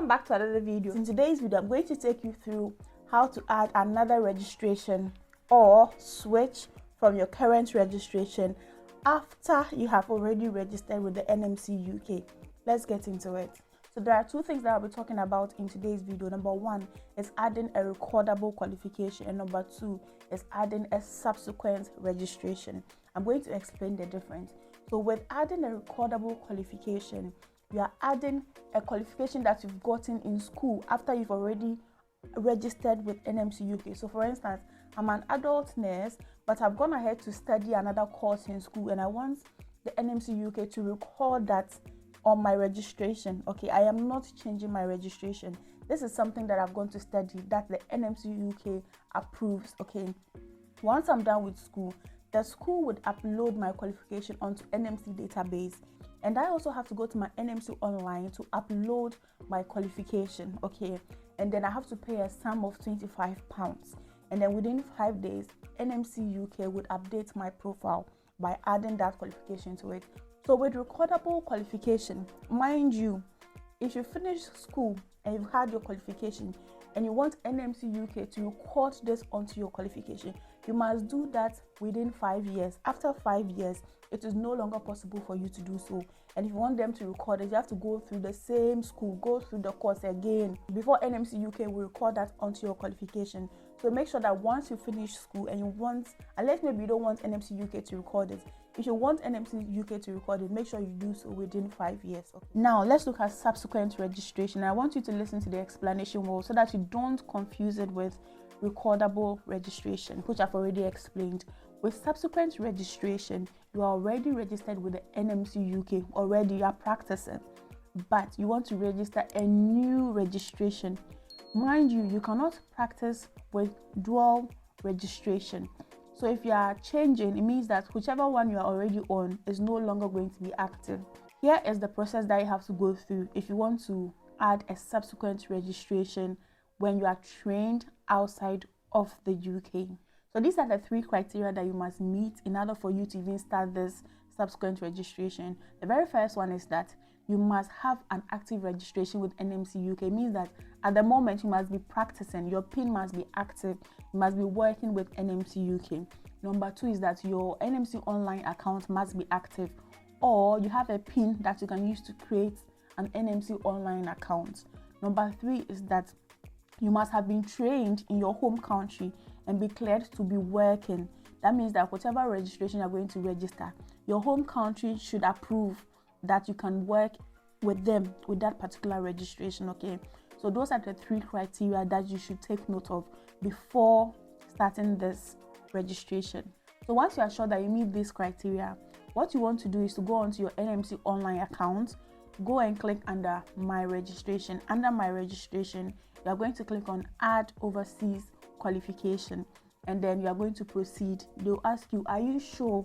Welcome back to another video. In today's video, I'm going to take you through how to add another registration or switch from your current registration after you have already registered with the NMC UK. Let's get into it. So there are two things that I'll be talking about in today's video. Number one is adding a recordable qualification, and number two is adding a subsequent registration. I'm going to explain the difference. So with adding a recordable qualification, you are adding a qualification that you've gotten in school after you've already registered with NMC UK. So for instance, I'm an adult nurse, but I've gone ahead to study another course in school, and I want the NMC UK to record that on my registration. Okay, I am not changing my registration. This is something that I've gone to study that the NMC UK approves. Okay, once I'm done with school, the school would upload my qualification onto NMC database, and I also have to go to my NMC online to upload my qualification. Okay, and then I have to pay a sum of £25, and then within 5 days NMC UK would update my profile by adding that qualification to it. So with recordable qualification, mind you, if you finish school and you've had your qualification and you want NMC UK to record this onto your qualification, you must do that within 5 years. After 5 years, it is no longer possible for you to do so. And if you want them to record it, you have to go through the same school, go through the course again before NMC UK will record that onto your qualification. So make sure that once you finish school and you want, unless maybe you don't want NMC UK to record it, if you want NMC UK to record it, make sure you do so within 5 years. Okay. Now let's look at subsequent registration. I want you to listen to the explanation well so that you don't confuse it with recordable registration, which I've already explained. With subsequent registration, you are already registered with the NMC UK, already you are practicing, but you want to register a new registration. Mind you, you cannot practice with dual registration. So if you are changing, it means that whichever one you are already on is no longer going to be active. Here is the process that you have to go through if you want to add a subsequent registration when you are trained outside of the UK. So these are the 3 criteria that you must meet in order for you to even start this subsequent registration. The very first one is that you must have an active registration with NMC UK. It means that at the moment you must be practicing, your PIN must be active, you must be working with NMC UK. Number 2 is that your NMC online account must be active, or you have a PIN that you can use to create an NMC online account. Number 3 is that you must have been trained in your home country and be cleared to be working. That means that whatever registration you're going to register, your home country should approve that you can work with them with that particular registration. Okay, so those are the 3 criteria that you should take note of before starting this registration. So once you are sure that you meet these criteria, what you want to do is to go onto your NMC online account, go and click under my registration. Under my registration, you are going to click on add overseas qualification, and then you are going to proceed. They'll ask you, are you sure?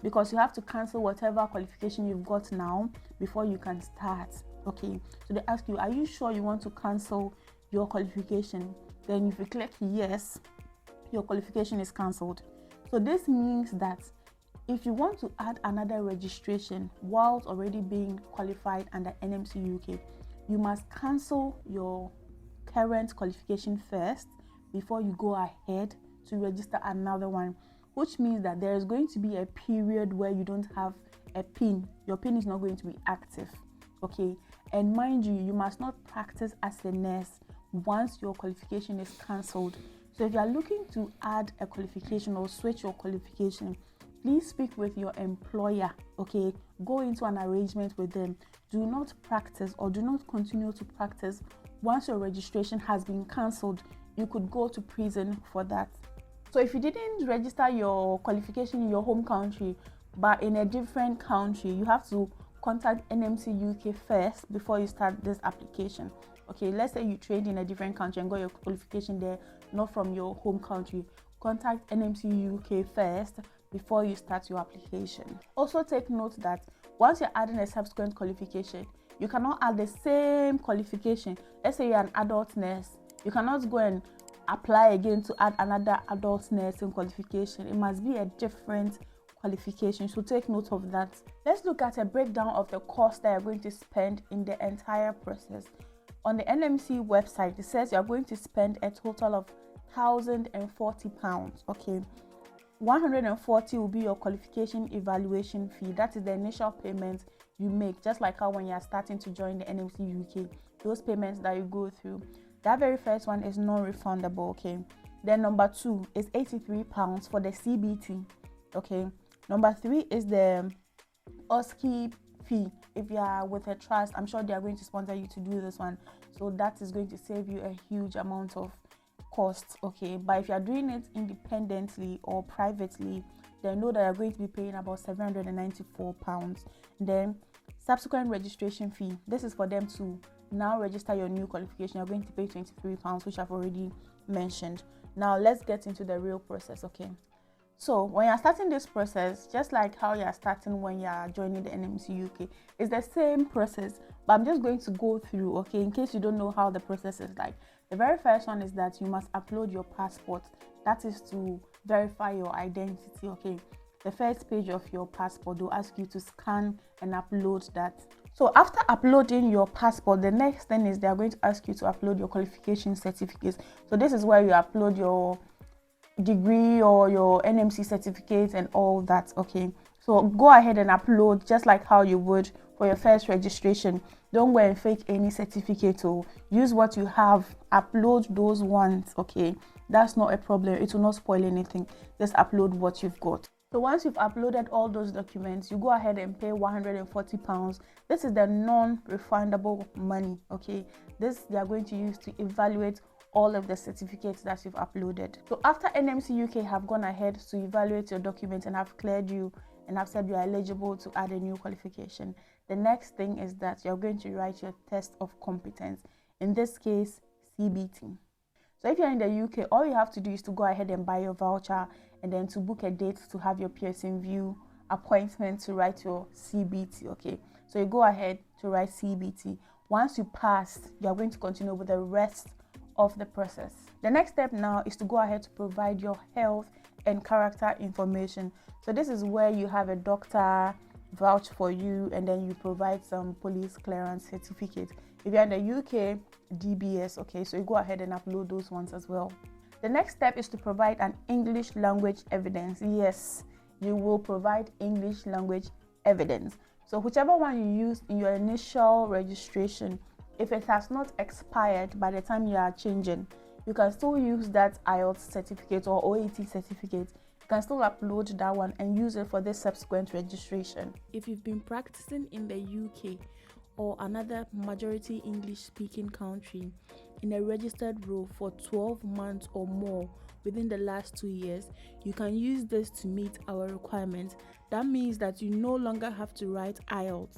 Because you have to cancel whatever qualification you've got now before you can start. Okay, so they ask you, are you sure you want to cancel your qualification? Then if you click yes, your qualification is cancelled. So this means that if you want to add another registration whilst already being qualified under NMC UK, you must cancel your current qualification first before you go ahead to register another one, which means that there is going to be a period where you don't have a PIN. Your PIN is not going to be active. Okay, and mind you, you must not practice as a nurse once your qualification is cancelled. So if you are looking to add a qualification or switch your qualification, please speak with your employer. Okay, go into an arrangement with them. Do not practice or do not continue to practice once your registration has been cancelled. You could go to prison for that. So if you didn't register your qualification in your home country but in a different country, you have to contact NMC UK first before you start this application. Okay, let's say you trained in a different country and got your qualification there, not from your home country. Contact NMC UK first before you start your application. Also take note that once you're adding a subsequent qualification, you cannot add the same qualification. Let's say you're an adult nurse, you cannot go and apply again to add another adult nursing qualification. It must be a different qualification, so take note of that. Let's look at a breakdown of the cost that you're going to spend in the entire process. On the NMC website, it says you're going to spend a total of £1,040. Okay, 140 will be your qualification evaluation fee. That is the initial payment you make, just like how when you're starting to join the NMC UK, those payments that you go through, that very first one is non-refundable. Okay, then number 2 is £83 for the CBT. Okay, number 3 is the OSCE fee. If you are with a trust, I'm sure they are going to sponsor you to do this one, so that is going to save you a huge amount of costs. Okay, but if you are doing it independently or privately, then know that you're going to be paying about £794. Then subsequent registration fee, this is for them to now register your new qualification. You're going to pay £23, which I've already mentioned. Now let's get into the real process. Okay, so when you're starting this process, just like how you're starting when you're joining the NMC UK, it's the same process, but I'm just going to go through, okay, in case you don't know how the process is like. The very first one is that you must upload your passport. That is to verify your identity. Okay, the first page of your passport, they'll ask you to scan and upload that. So after uploading your passport, the next thing is they're going to ask you to upload your qualification certificates. So this is where you upload your degree or your NMC certificate and all that. Okay, so go ahead and upload just like how you would for your first registration. Don't go and fake any certificate, or use what you have, upload those ones. Okay, that's not a problem, it will not spoil anything. Just upload what you've got. So once you've uploaded all those documents, you go ahead and pay £140. This is the non-refundable money. Okay, this they are going to use to evaluate all of the certificates that you've uploaded. So after NMC UK have gone ahead to evaluate your documents and have cleared you and have said you are eligible to add a new qualification, the next thing is that you're going to write your test of competence, in this case CBT. So if you're in the UK, all you have to do is to go ahead and buy your voucher and then to book a date to have your Pearson VUE appointment to write your CBT. Okay, so you go ahead to write CBT. Once you pass, you're going to continue with the rest of the process. The next step now is to go ahead to provide your health and character information. So this is where you have a doctor vouch for you, and then you provide some police clearance certificate. If you're in the UK, DBS. Okay, so you go ahead and upload those ones as well. The next step is to provide an English language evidence. Yes, you will provide English language evidence. So whichever one you used in your initial registration, if it has not expired by the time you are changing, you can still use that IELTS certificate or OET certificate. You can still upload that one and use it for this subsequent registration. If you've been practicing in the UK or another majority English speaking country in a registered role for 12 months or more within the last 2 years, you can use this to meet our requirements. That means that you no longer have to write IELTS.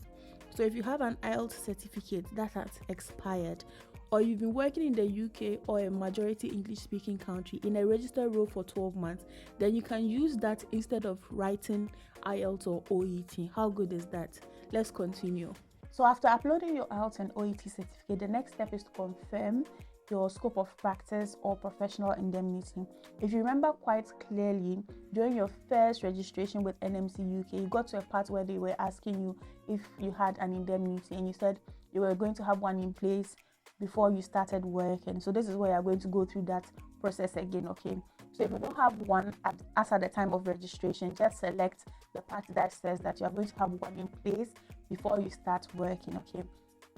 So if you have an IELTS certificate that has expired, or you've been working in the UK or a majority English speaking country in a registered role for 12 months, then you can use that instead of writing IELTS or OET. How good is that? Let's continue. So after uploading your IELTS and OET certificate, the next step is to confirm your scope of practice or professional indemnity. If you remember quite clearly, during your first registration with NMC UK, you got to a part where they were asking you if you had an indemnity, and you said you were going to have one in place before you started work. And so this is where you're going to go through that process again. Okay, so if you don't have one as at the time of registration, just select the part that says that you're going to have one in place before you start working. Okay,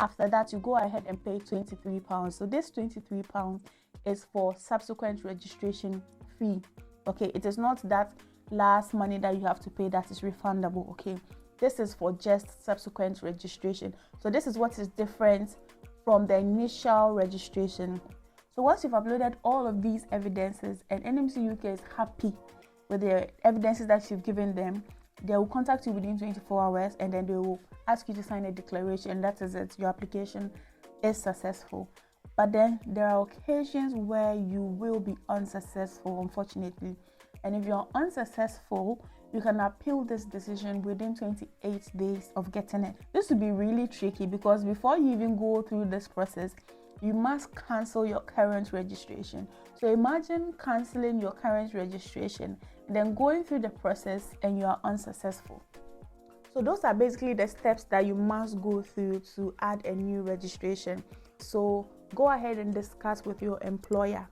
after that, you go ahead and pay £23. So this £23 is for subsequent registration fee. Okay, it is not that last money that you have to pay that is refundable. Okay, this is for just subsequent registration. So this is what is different from the initial registration. So once you've uploaded all of these evidences and NMC UK is happy with the evidences that you've given them, they will contact you within 24 hours and then they will ask you to sign a declaration. That is it, your application is successful. But then there are occasions where you will be unsuccessful, unfortunately. And if you're unsuccessful, you can appeal this decision within 28 days of getting it. This will be really tricky because before you even go through this process, you must cancel your current registration. So imagine canceling your current registration and then going through the process and you are unsuccessful. So those are basically the steps that you must go through to add a new registration. So go ahead and discuss with your employer,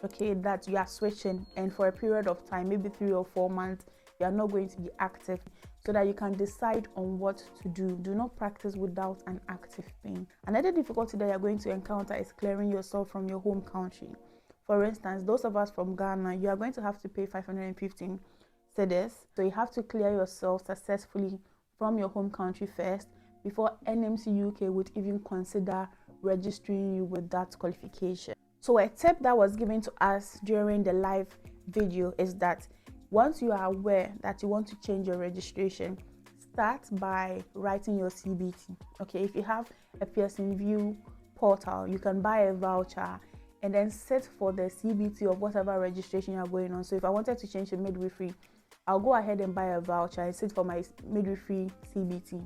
okay, that you are switching, and for a period of time, maybe 3 or 4 months, you are not going to be active, so that you can decide on what to do. Do not practice without an active plan. Another difficulty that you're going to encounter is clearing yourself from your home country. For instance, those of us from Ghana, you are going to have to pay 515 cedis. So you have to clear yourself successfully from your home country first before NMC UK would even consider registering you with that qualification. So a tip that was given to us during the live video is that once you are aware that you want to change your registration, start by writing your CBT. Okay, if you have a Pearson View portal, you can buy a voucher and then sit for the CBT of whatever registration you are going on. So if I wanted to change to midwifery, I'll go ahead and buy a voucher and sit for my midwifery CBT.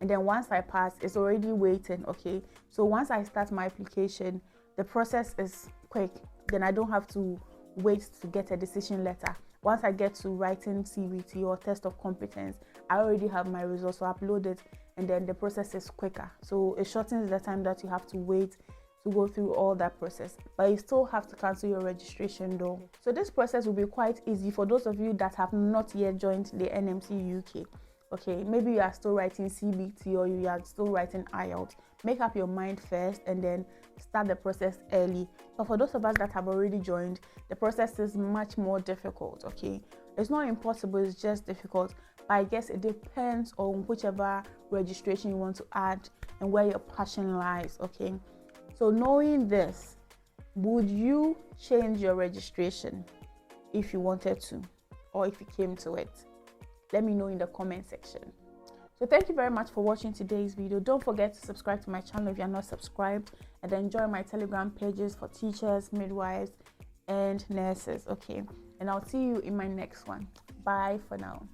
And then once I pass, it's already waiting. Okay, so once I start my application, the process is quick. Then I don't have to wait to get a decision letter. Once I get to writing CBT or test of competence, I already have my results, so I upload it, and then the process is quicker. So it shortens the time that you have to wait to go through all that process, but you still have to cancel your registration though. So this process will be quite easy for those of you that have not yet joined the NMC UK. Okay, maybe you are still writing CBT or you are still writing IELTS. Make up your mind first and then start the process early. But for those of us that have already joined, the process is much more difficult. Okay, it's not impossible, it's just difficult. But I guess it depends on whichever registration you want to add and where your passion lies. Okay, so knowing this, would you change your registration if you wanted to, or if you came to it? Let me know in the comment section. So thank you very much for watching today's video. Don't forget to subscribe to my channel if you're not subscribed, and then join my Telegram pages for teachers, midwives, and nurses. Okay, and I'll see you in my next one. Bye for now.